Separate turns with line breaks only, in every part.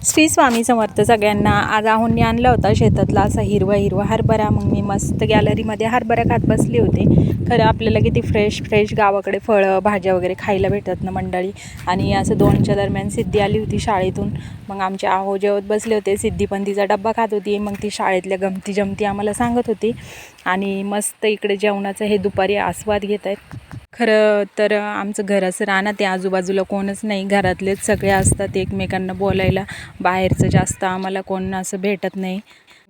श्री स्वामी समर्थ सगळ्यांना। आज आहोंनी आणला होता शेतातला असा हिरवा हिरवा हरभरा। मग मी मस्त गॅलरीमध्ये हरभरा खात बसले होते। खरं आपल्याला किती फ्रेश गावाकडे फळं भाज्या वगैरे खायला भेटतात ना मंडळी। आणि असं 2च्या दरम्यान सिद्धी आली होती शाळेतून। मग आमचे आहो जेवत बसले होते, सिद्धी पण तिचा डब्बा खात होती। मग ती शाळेतल्या गमती जमती आम्हाला सांगत होती आणि मस्त इकडे जेवणाचं हे दुपारी आस्वाद घेत आहेत। खरं तर आमचं घर असं राहणार ते आजूबाजूला कोणच नाही, घरातलेच सगळे असतात एकमेकांना बोलायला। बाहेरचं जास्त आम्हाला कोण असं भेटत नाही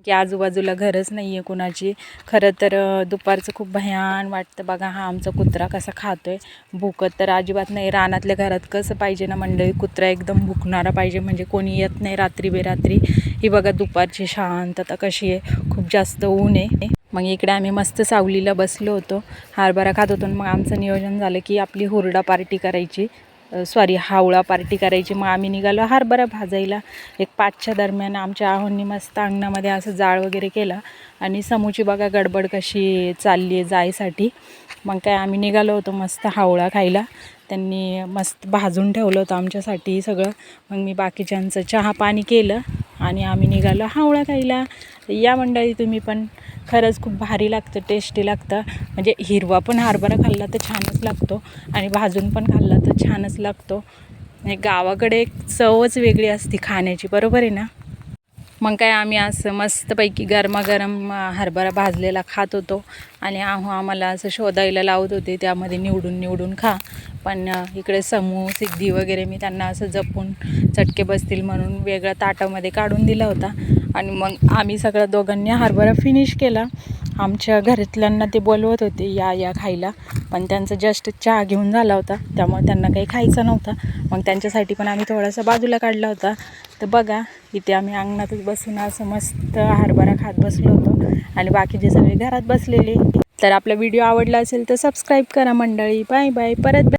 की आजूबाजूला घरच नाही आहे कुणाची। खरं तर दुपारचं खूप भयान वाटतं बघा। हा आमचा कुत्रा कसा खातोय, भुकत तर अजिबात नाही। रानातल्या घरात कसं पाहिजे ना मंडळी, कुत्रा एकदम भुकणारा पाहिजे, म्हणजे कोणी येत नाही रात्री बेरात्री। ही बघा दुपारची शांतता कशी आहे, खूप जास्त ऊन आहे। मग इकडे आम्ही मस्त सावलीला बसलो होतो, हरभरा खात होतो। मग आमचं नियोजन झालं की आपली हुरडा पार्टी करायची, हावळा पार्टी करायची। मग आम्ही निघालो हरभरा भाजायला। 5च्या दरम्यान आमच्या आहोंनी मस्त अंगणामध्ये असं जाळ वगैरे केला आणि समूची बघा गडबड कशी चालली आहे जायसाठी। मग काय आम्ही निघालो होतो मस्त हावळा खायला। त्यांनी मस्त भाजून ठेवलं होतं आमच्यासाठी सगळं। मग मी बाकीच्यांचं चहा पाणी केलं आणि आम्ही निघालो हावळा खायला। या मंडळी तुम्ही पण, खरंच खूप भारी लागतं, टेस्टी लागतं। म्हणजे हिरवा पण हरभरा खाल्ला तर छानच लागतो आणि भाजून पण खाल्ला तर छानच लागतो। म्हणजे गावाकडे एक चवच वेगळी असते खाण्याची, बरोबर आहे ना। मग काय आम्ही असं मस्तपैकी गरमागरम हरभरा भाजलेला खात होतो आणि आम्हाला असं शोधायला लावत होते, त्यामध्ये निवडून खा। पण इकडे समू सिद्धी वगैरे मी त्यांना असं जपून चटके बसतील म्हणून वेगळ्या ताटामध्ये काढून दिला होता। आणि मग आम्ही सगळ्या दोघांनी हरभरा फिनिश केला। आमच्या घरातल्यांना ते बोलवत होते या खायला, पण त्यांचा जस्ट चहा घेऊन झाला होता, त्यामुळे त्यांना काही खायचं नव्हतं। मग त्यांच्यासाठी पण आम्ही थोडासा बाजूला काढला होता। तर बघा इथे आम्ही अंगणातच बसून असं मस्त हरभरा खात बसलो होतो आणि बाकीचे सगळे घरात बसलेले। तर आपला व्हिडिओ आवडला असेल तर सबस्क्राईब करा मंडळी। बाय बाय, परत